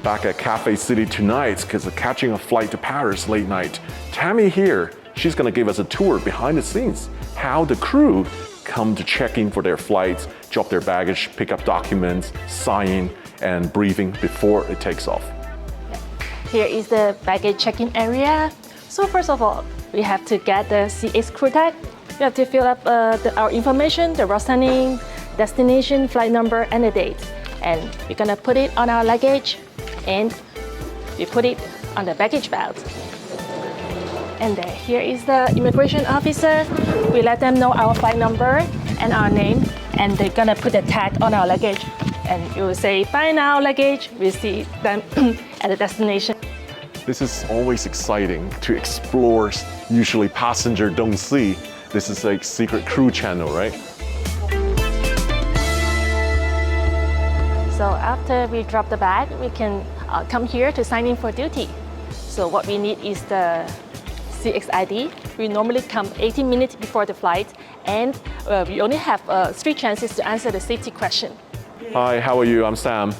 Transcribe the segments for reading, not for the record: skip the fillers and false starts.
back at Cathay City tonight because we're catching a flight to Paris late night. Tammy here, she's gonna give us a tour behind the scenes, how the crew come to check in for their flights, drop their baggage, pick up documents, sign, and briefing before it takes off. Here is the baggage check-in area. So first of all, we have to get the CX crew tag. We have to fill up our information, the route name, destination, flight number, and the date. And we're gonna put it on our luggage, and we put it on the baggage belt. And here is the immigration officer. We let them know our flight number and our name, and they're gonna put a tag on our luggage. And it will say, "Bye now, luggage." We see them at the destination. This is always exciting to explore. Usually passenger don't see. This is like secret crew channel, right? So after we drop the bag, we can come here to sign in for duty. So what we need is the CX ID. We normally come 18 minutes before the flight, and we only have 3 chances to answer the safety question. Hi, how are you? I'm Sam.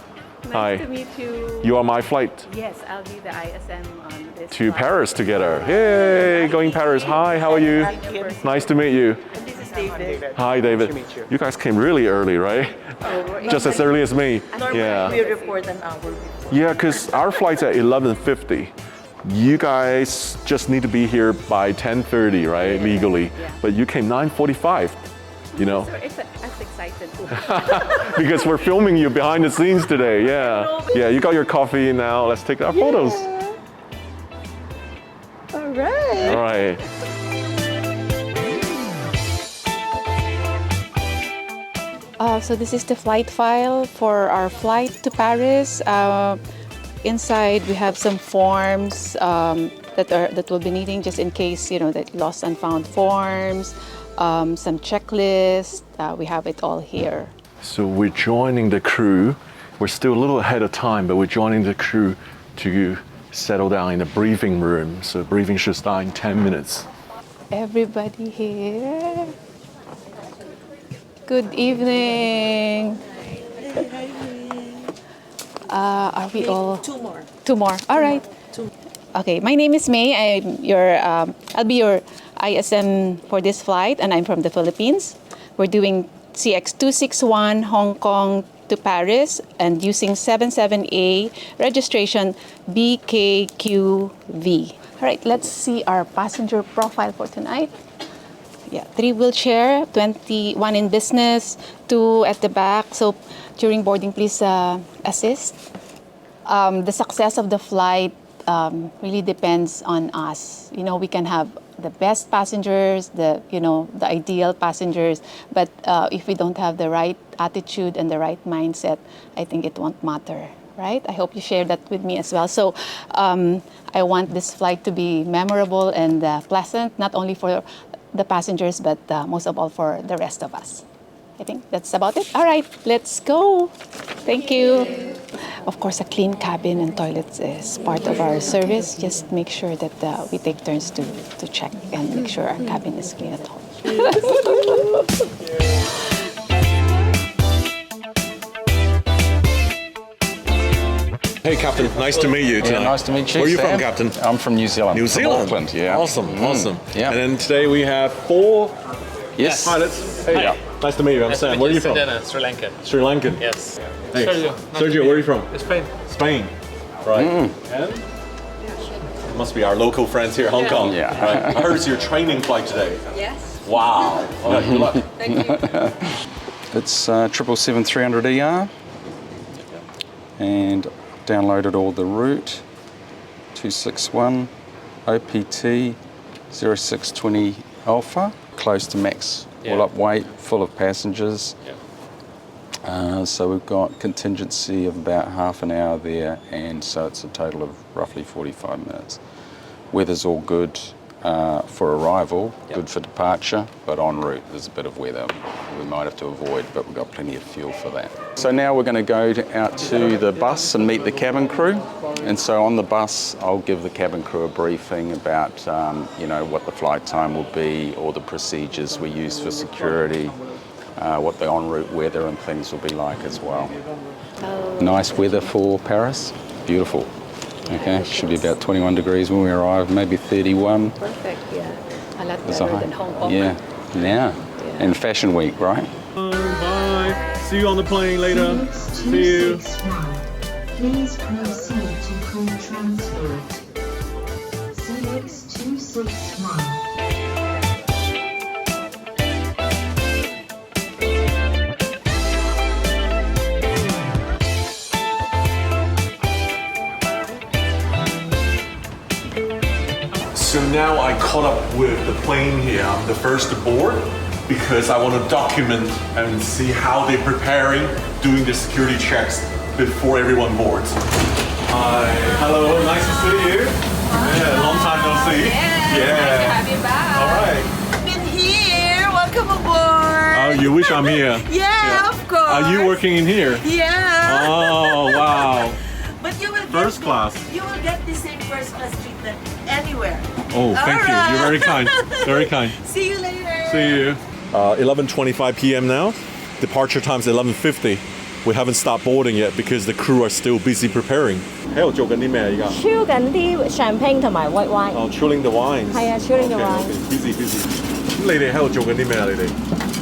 Hi. Nice to meet you. You are my flight Yes, I'll be the ISM on this to flight. Paris together. Hey, going Paris. Hi, how are you? Nice to meet you. This is David. Hi, David. Nice to meet you. You guys came really early, right? Just as early as me. Yeah. We report an hour before. Yeah, because our flight's at 11:50. You guys just need to be here by 10:30, right, legally. Yeah. But you came 9:45, you know, So I'm excited too. because we're filming you behind the scenes today. Yeah. Yeah, you got your coffee now. Let's take our photos. All right. All right. So this is the flight file for our flight to Paris. Inside we have some forms that we'll be needing just in case, that lost and found forms, some checklists. We have it all here. So we're joining the crew. We're still a little ahead of time, but we're joining the crew to settle down in the briefing room. So briefing should start in 10 minutes. Everybody here. Good evening. Are we all? Two more. Two more. All right. Okay. My name is May. I'll be your ISM for this flight, and I'm from the Philippines. We're doing CX261 Hong Kong to Paris and using 77A registration BKQV. All right. Let's see our passenger profile for tonight. Yeah, 3 wheelchair, 21 in business, 2 at the back. So during boarding, please assist. The success of the flight really depends on us. We can have the best passengers, the ideal passengers, but if we don't have the right attitude and the right mindset, I think it won't matter, right? I hope you share that with me as well. So I want this flight to be memorable and pleasant, not only for the passengers, but most of all for the rest of us. I think that's about it. All right, let's go. Thank you. Of course, a clean cabin and toilets is part of our service. Just make sure that we take turns to check and make sure our cabin is clean at home. Hey, Captain. Nice to meet you tonight. Yeah, nice to meet you. Where are you Sam. from, Captain? I'm from New Zealand. New From Zealand. Auckland, yeah. Awesome, awesome. Yeah. And then today we have 4 Yes. pilots. Hey, Yeah. nice to meet you. I'm Sam. Where are you from? Sri Lanka. Sri Lankan. Yes. Hey, Sergio. Sergio, where are you from? Spain. Spain. Right. And? Must be our local friends here, Hong Kong. Yeah. Right. I heard it's your training flight today. Yes. Wow. All right, good luck. Thank you. It's 777-300ER. And downloaded all the route. 261 OPT 0620 Alpha. Close to max. Yeah. All up weight, full of passengers. Yeah. So we've got contingency of about half an hour there, and so it's a total of roughly 45 minutes. Weather's all good for arrival, good for departure, but en route there's a bit of weather we might have to avoid, but we've got plenty of fuel for that. So now we're going to go out to the bus and meet the cabin crew, and so on the bus I'll give the cabin crew a briefing about what the flight time will be, all the procedures we use for security, what the en route weather and things will be like as well. Nice weather for Paris. beautiful. Okay, should be about 21 degrees when we arrive, maybe 31. Perfect, yeah. A lot There's a better high- than Hong Kong. Yeah, now. And Fashion Week, right? Bye. See you on the plane later. See you. Please proceed to crew transport. CX261. So now I caught up with the plane here. I'm the first to board because I want to document and see how they're preparing, doing the security checks before everyone boards. Hi, hello, nice to see you. Yeah, long time no see. Yeah. Nice to have you back. All right. Been here. Welcome aboard. Oh, you wish I'm here. Yeah, of course. Are you working in here? Yeah. Oh, wow. But you will First get class. You will get the same first class treatment anywhere. Oh, thank you. Alright. You're very kind. Very kind. See you later. See you. 11:25 p.m. now. Departure time is 11:50. We haven't stopped boarding yet because the crew are still busy preparing. 喺度做緊啲咩而家？超緊啲 champagne 同埋 white wine。哦 chilling the wines。係啊 chilling the wines。 busy busy。咁你哋喺度做緊啲咩啊？你哋？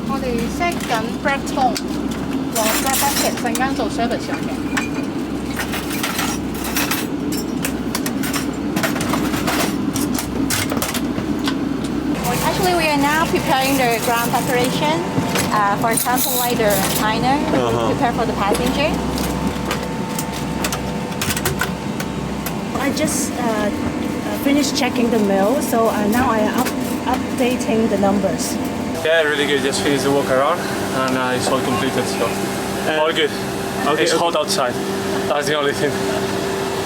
我哋 set 緊 bread tone，攞 bread bucket，陣間做 service 上嘅。Actually, we are now preparing the ground preparation. For example, like the liner, prepare for the passenger. I just finished checking the mail, so now I am updating the numbers. Yeah, really good. Just finished the walk around and it's all completed, so all good. Okay, It's hot outside. That's the only thing.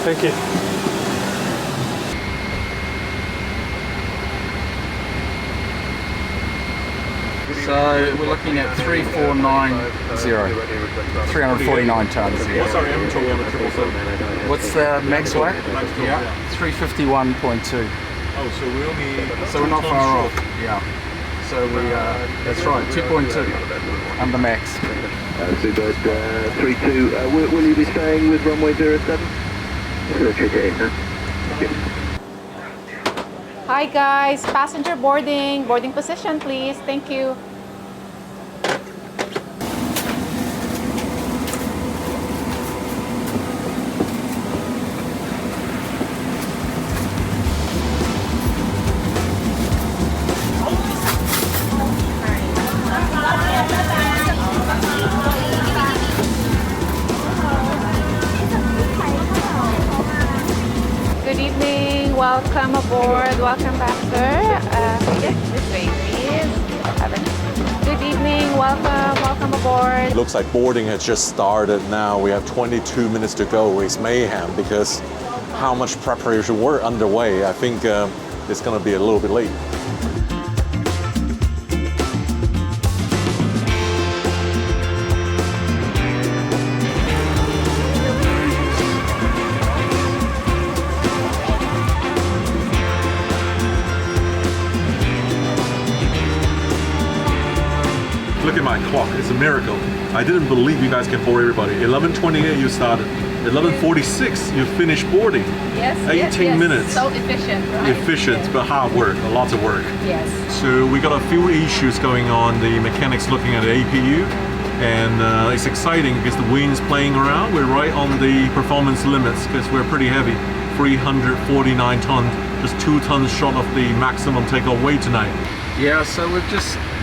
Thank you. So we're looking at 3490, 349 tons. What's our inventory on the 777? What's the max weight? Yeah, 351.2. Oh, so we only. So we're not far off. Yeah. So we, that's right, 2.2 under max. Seabird 32, will you be staying with runway 07? Hi guys, passenger boarding. Boarding position please. Thank you. Good evening, welcome aboard, welcome back, sir. This way, please. Good evening, welcome aboard. Looks like boarding has just started now. We have 22 minutes to go. It's mayhem because how much preparation work underway. I think it's going to be a little bit late. Look at my clock, it's a miracle. I didn't believe you guys can board everybody. 11:28 you started. 11:46 you finished boarding. Yes, 18 minutes. So efficient, right? Efficient, but hard work, a lot of work. Yes. So we got a few issues going on. The mechanics looking at the APU, and it's exciting because the wind's playing around. We're right on the performance limits because we're pretty heavy. 349 tons, just 2 tons short of the maximum takeoff weight tonight. Yeah, so we've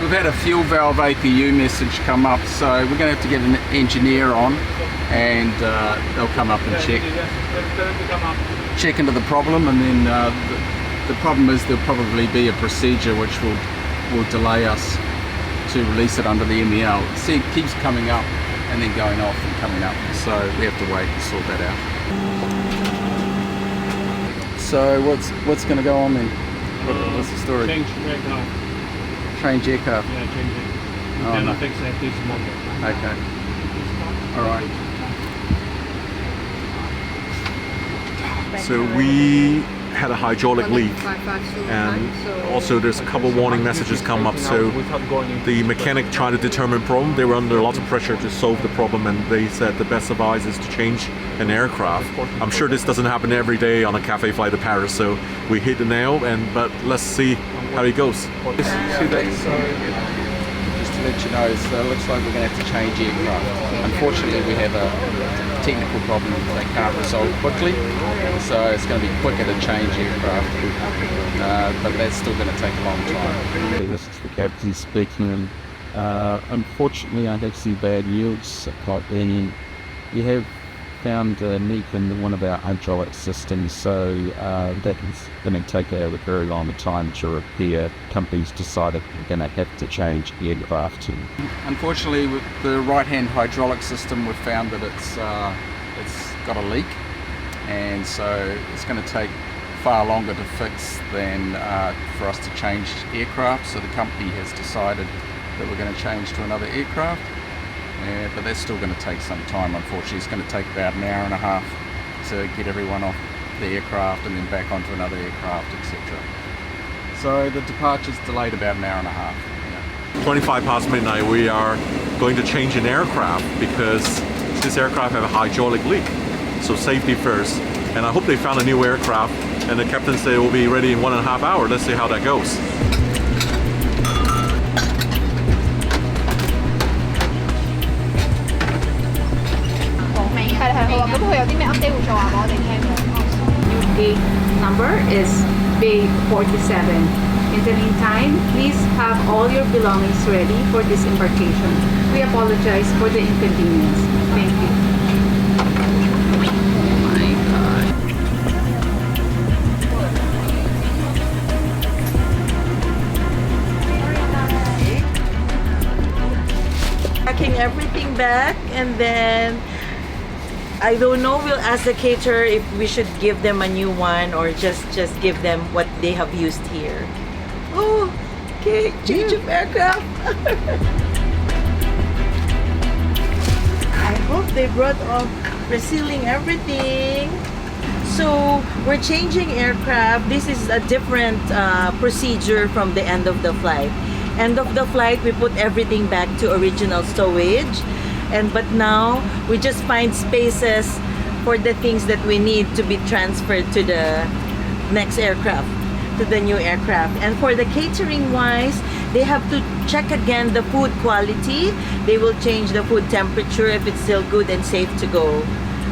had a fuel valve APU message come up, so we're going to have to get an engineer on, and they'll come up and check into the problem, and then the problem is there'll probably be a procedure which will delay us to release it under the MEL. See, it keeps coming up and then going off and coming up, so we have to wait and sort that out. So what's going to go on then? What's the story? Change aircraft. Change aircraft. Yeah, change it. Oh, And no. I fix it this Monday. Okay. All right. So we had a hydraulic leak, and also there's a couple warning messages come up. So the mechanic tried to determine the problem. They were under a lot of pressure to solve the problem, and they said the best advice is to change an aircraft. I'm sure this doesn't happen every day on a Cathay flight to Paris, so we hit the nail. But let's see how it goes. Just to let you know, so it looks like we're going to have to change aircraft. Unfortunately, we have a technical problem they can't resolve quickly, so it's going to be quicker to change aircraft, but that's still going to take a long time. This is the captain speaking. Unfortunately, I have seen bad yields, and we have found a leak in one of our hydraulic systems, so that is going to take a very long time to repair. Companies decided we're going to have to change the aircraft. Unfortunately, with the right-hand hydraulic system, we've found that it's got a leak, and so it's going to take far longer to fix than for us to change aircraft. So the company has decided that we're going to change to another aircraft. But that's still going to take some time, unfortunately. It's going to take about an hour and a half to get everyone off the aircraft and then back onto another aircraft, etc. So the departure's delayed about an hour and a half. 25 past midnight, we are going to change an aircraft because this aircraft have a hydraulic leak. So safety first. And I hope they found a new aircraft, and the captain said it will be ready in 1.5 hours. Let's see how that goes. New gate number is Bay 47. In the meantime, please have all your belongings ready for disembarkation. We apologize for the inconvenience. Thank you. Oh my God. Packing everything back, and then I don't know, we'll ask the caterer if we should give them a new one or just give them what they have used here. Oh, okay, change of aircraft. I hope they brought off resealing everything. So we're changing aircraft. This is a different procedure from the end of the flight. End of the flight, we put everything back to original stowage. But now we just find spaces for the things that we need to be transferred to the next aircraft, to the new aircraft. And for the catering wise, they have to check again the food quality. They will change the food temperature if it's still good and safe to go.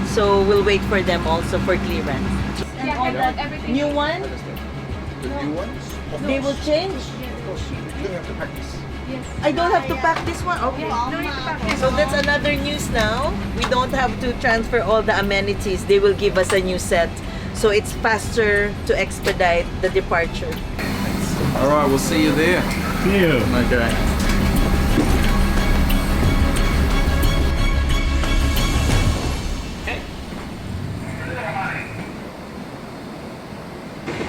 So we'll wait for them also for clearance. And all that new one? The new ones? They will change? You don't have to pack this. I don't have to pack this one? Okay. So that's another news now. We don't have to transfer all the amenities. They will give us a new set. So it's faster to expedite the departure. All right, we'll see you there. See you. Okay.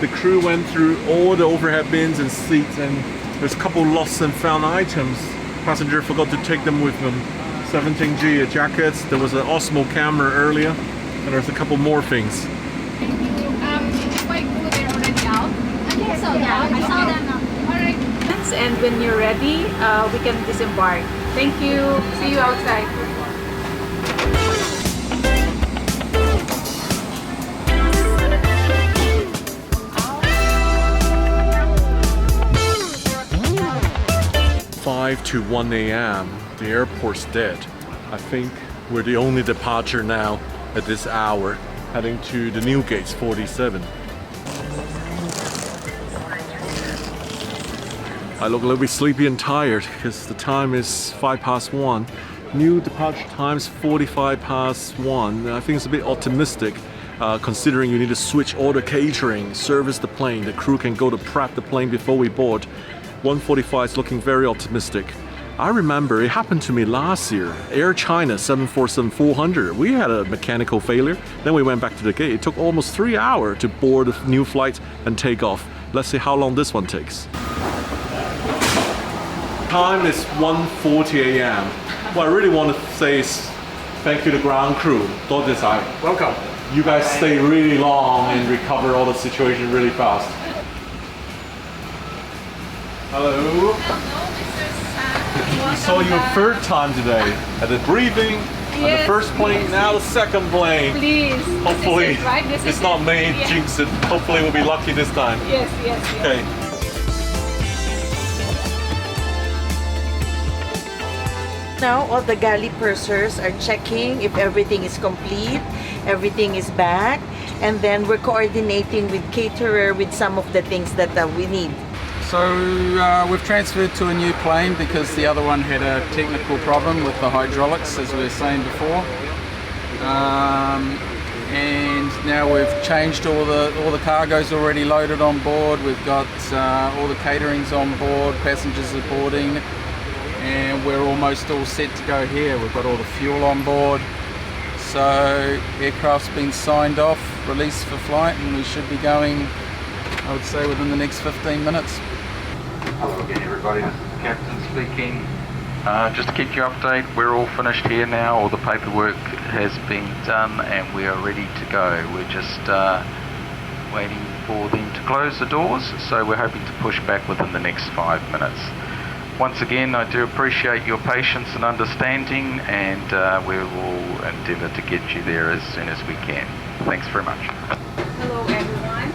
The crew went through all the overhead bins and seats, and there's a couple lost and found items. Passenger forgot to take them with them. 17G jackets, there was an Osmo camera earlier, and there's a couple more things. And when you're ready, we can disembark. Thank you. See you outside. To 1 a.m. The airport's dead. I think we're the only departure now at this hour, heading to the new gates 47. I look a little bit sleepy and tired because the time is 1:05. New departure time's 1:45. I think it's a bit optimistic considering you need to switch all the catering, service the plane. The crew can go to prep the plane before we board. 1:45 is looking very optimistic. I remember it happened to me last year. Air China 747-400. We had a mechanical failure. Then we went back to the gate. It took almost 3 hours to board a new flight and take off. Let's see how long this one takes. Time is 1:40 a.m. What I really want to say is thank you to the ground crew. 多謝晒. Welcome. You guys stay really long and recover all the situation really fast. Hello. We saw you a third time today at the briefing, on the first plane, now the second plane. Please. Hopefully, This is it's not me, jinx it. Hopefully, we'll be lucky this time. Yes. Okay. Now all the galley pursers are checking if everything is complete, everything is back, and then we're coordinating with caterer with some of the things that we need. So we've transferred to a new plane because the other one had a technical problem with the hydraulics, as we were saying before. And now we've changed all the cargo's already loaded on board. We've got all the caterings on board, passengers are boarding, and we're almost all set to go here. We've got all the fuel on board. So aircraft's been signed off, released for flight, and we should be going, I would say, within the next 15 minutes. Hello again everybody, this is the captain speaking. Just to keep you updated, we're all finished here now, all the paperwork has been done and we are ready to go. We're just waiting for them to close the doors, so we're hoping to push back within the next 5 minutes. Once again, I do appreciate your patience and understanding, and we will endeavour to get you there as soon as we can. Thanks very much. Hello everyone.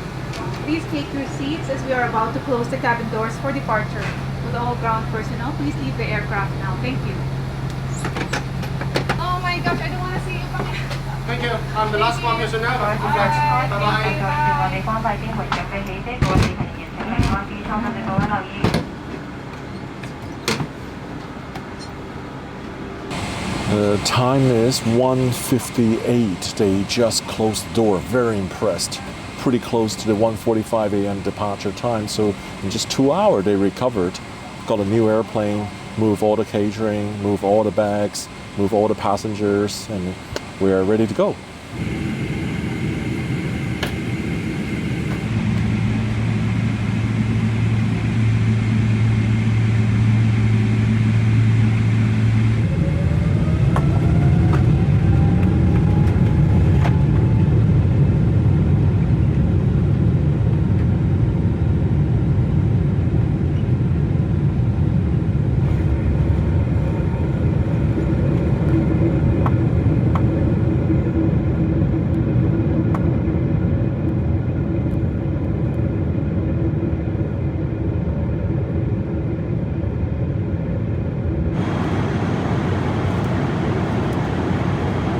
Please take your seats as we are about to close the cabin doors for departure. With all ground personnel, please leave the aircraft now. Thank you. Oh my gosh, I don't want to see you. Thank you. I'm the last one person now. Congrats. Bye-bye. The time is 1:58. They just closed the door. Very impressed. Pretty close to the 1:45 a.m. departure time. So in just 2 hours, they recovered. Got a new airplane, move all the catering, move all the bags, move all the passengers, and we are ready to go.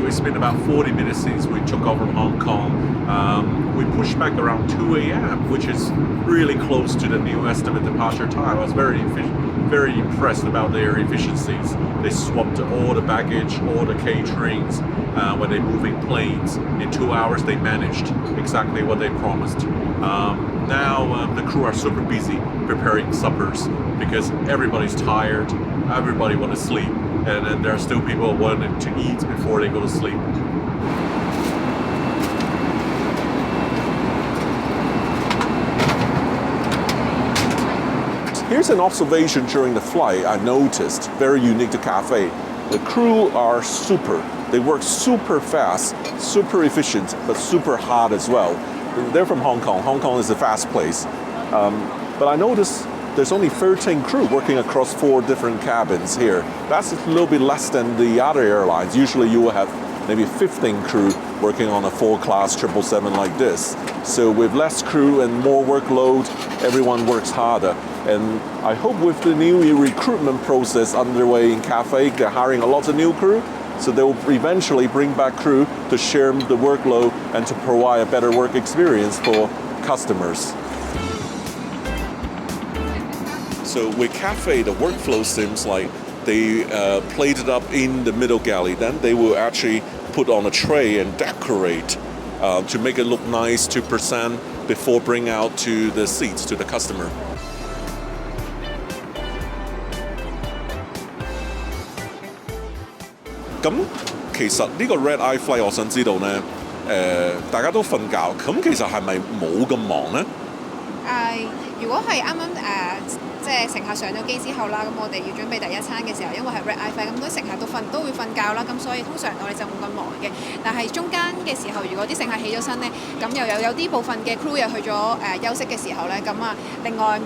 It's been about 40 minutes since we took off from Hong Kong. We pushed back around 2 a.m., which is really close to the new estimate departure time. I was very impressed about their efficiencies. They swapped all the baggage, all the caterings, when they're moving planes. In 2 hours, they managed exactly what they promised. Now the crew are super busy preparing suppers because everybody's tired, everybody wants to sleep. And then there are still people wanting to eat before they go to sleep. Here's an observation during the flight I noticed, very unique to Cathay. The crew are super. They work super fast, super efficient, but super hard as well. They're from Hong Kong. Hong Kong is a fast place. But I noticed there's only 13 crew working across 4 different cabins here. That's a little bit less than the other airlines. Usually you will have maybe 15 crew working on a 4-class 777 like this. So with less crew and more workload, everyone works harder. And I hope with the new recruitment process underway in Cathay, they're hiring a lot of new crew. So they will eventually bring back crew to share the workload and to provide a better work experience for customers. So with Cathay, the workflow seems like they plate it up in the middle galley. Then they will actually put on a tray and decorate to make it look nice, to present before bring out to the seats, to the customer.咁其實呢個 Red Eye Flight 我想知道呢，大家都瞓覺，咁其實係咪冇咁忙呢？如果係啱啱即係乘客上咗機之後啦，咁我哋要準備第一餐嘅時候，因為係 red eye flight，咁多乘客都會瞓覺啦，咁所以通常我哋就冇咁忙嘅。但係中間嘅時候，如果啲乘客起咗身咧，咁又有啲部分嘅 crew 又去咗休息嘅時候咧，咁另外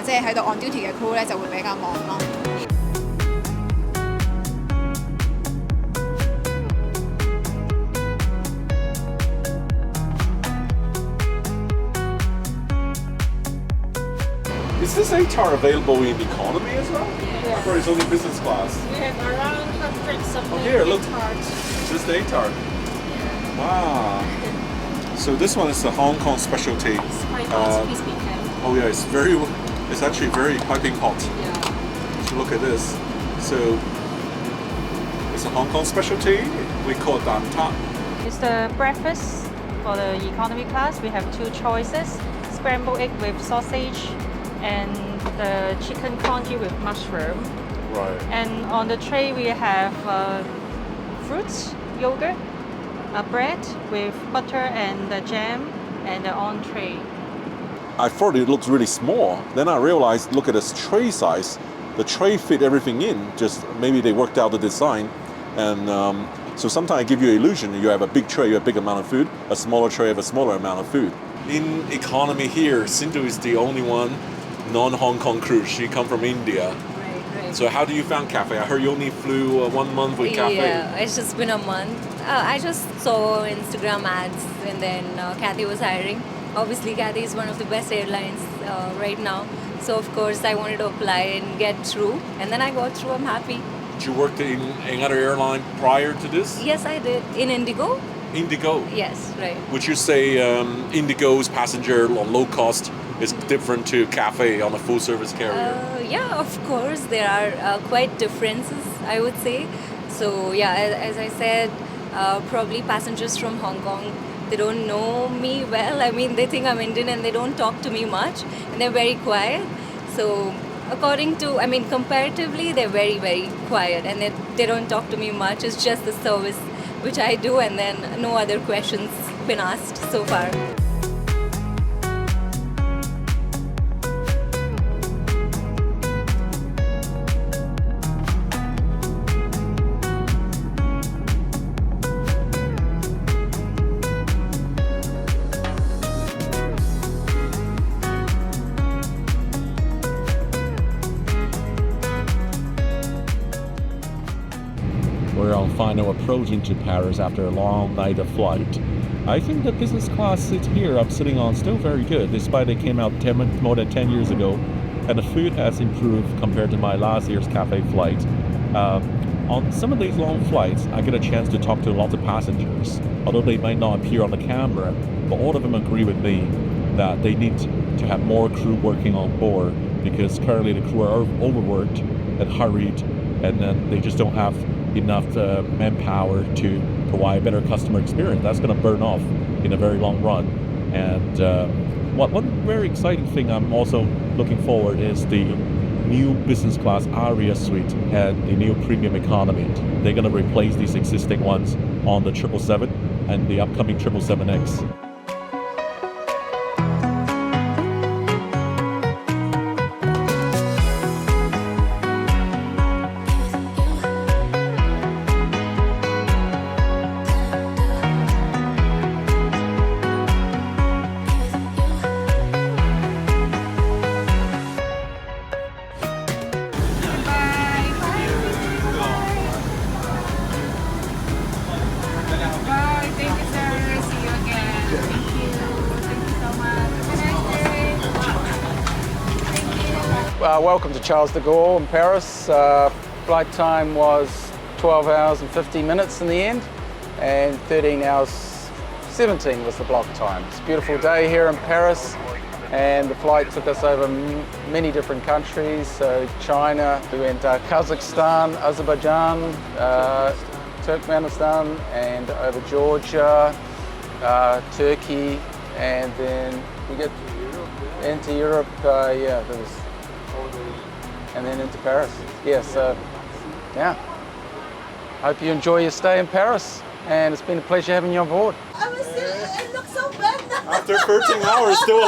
即係喺度 on duty 嘅 crew 咧就會比較忙咯。Is this ATAR available in economy as well? Yes. Or is only business class? We have around 100 something. Oh, here, look. cards. This is the ATAR. Wow. So this one is the Hong Kong specialty. It's quite hot, please be careful. Oh yeah, it's actually very piping hot. Yeah. So look at this. So it's a Hong Kong specialty. We call it dan ta. It's the breakfast for the economy class. We have two choices: scrambled egg with sausage and the chicken congee with mushroom. Right. And on the tray we have fruits, yogurt, bread with butter and the jam, and the entree. I thought it looks really small. Then I realized, look at this tray size. The tray fit everything in. Just maybe they worked out the design, and so sometimes I give you an illusion. You have a big tray, you have a big amount of food. A smaller tray, have a smaller amount of food. In economy here, Sindhu is the only one non-Hong Kong crew. She come from India. Right. So how do you found Cathay? I heard you only flew 1 month with Cathay. Yeah, it's just been a month. I just saw Instagram ads and then Cathay was hiring. Obviously, Cathay is one of the best airlines right now. So of course, I wanted to apply and get through. And then I got through. I'm happy. Did you work in another airline prior to this? Yes, I did. In Indigo? Indigo. Yes, right. Would you say Indigo's passenger on low cost is different to Cathay on a full service carrier? Yeah, of course. There are quite differences, I would say. So yeah, as I said, probably passengers from Hong Kong, they don't know me well. I mean, they think I'm Indian and they don't talk to me much and they're very quiet. So comparatively, they're very, very quiet and they don't talk to me much. It's just the service which I do, and then no other questions been asked so far. We're on final approach into Paris after a long night of flight. I think the business class seat here I'm sitting on still very good, despite it came out more than 10 years ago, and the food has improved compared to my last year's Cathay flight. On some of these long flights, I get a chance to talk to lots of passengers, although they might not appear on the camera, but all of them agree with me that they need to have more crew working on board because currently the crew are overworked and hurried, and then they just don't have enough manpower to provide a better customer experience. That's going to burn off in a very long run. And one very exciting thing I'm also looking forward is the new business class Aria suite and the new premium economy. They're going to replace these existing ones on the 777 and the upcoming 777X. Welcome to Charles de Gaulle in Paris. Flight time was 12 hours and 50 minutes in the end, and 13 hours 17 was the block time. It's a beautiful day here in Paris, and the flight took us over many different countries. So China, we went Kazakhstan, Azerbaijan, Turkmenistan, and over Georgia, Turkey, and then we get into Europe. And then into Paris. Yeah, so yeah. Hope you enjoy your stay in Paris. and it's been a pleasure having you on board. It looks so bad now. After 13 hours, still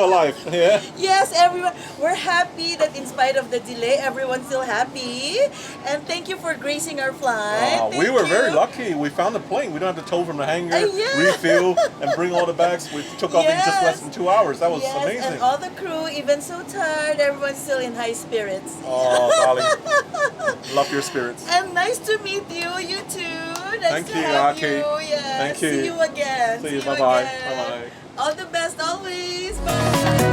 alive. Yeah. Yes, everyone. We're happy that in spite of the delay, everyone's still happy. And thank you for gracing our flight. We were very lucky. We found the plane. We don't have to tow from the hangar, refill, and bring all the bags. We took off in just less than 2 hours. That was amazing. And all the crew, even so tired, everyone's still in high spirits. Oh, darling. Love your spirits. And nice to meet you. You too. Nice Thank to you, have Aki. you. Yes. Thank you. See you again. See you. Bye-bye. Bye-bye. All the best always. Bye.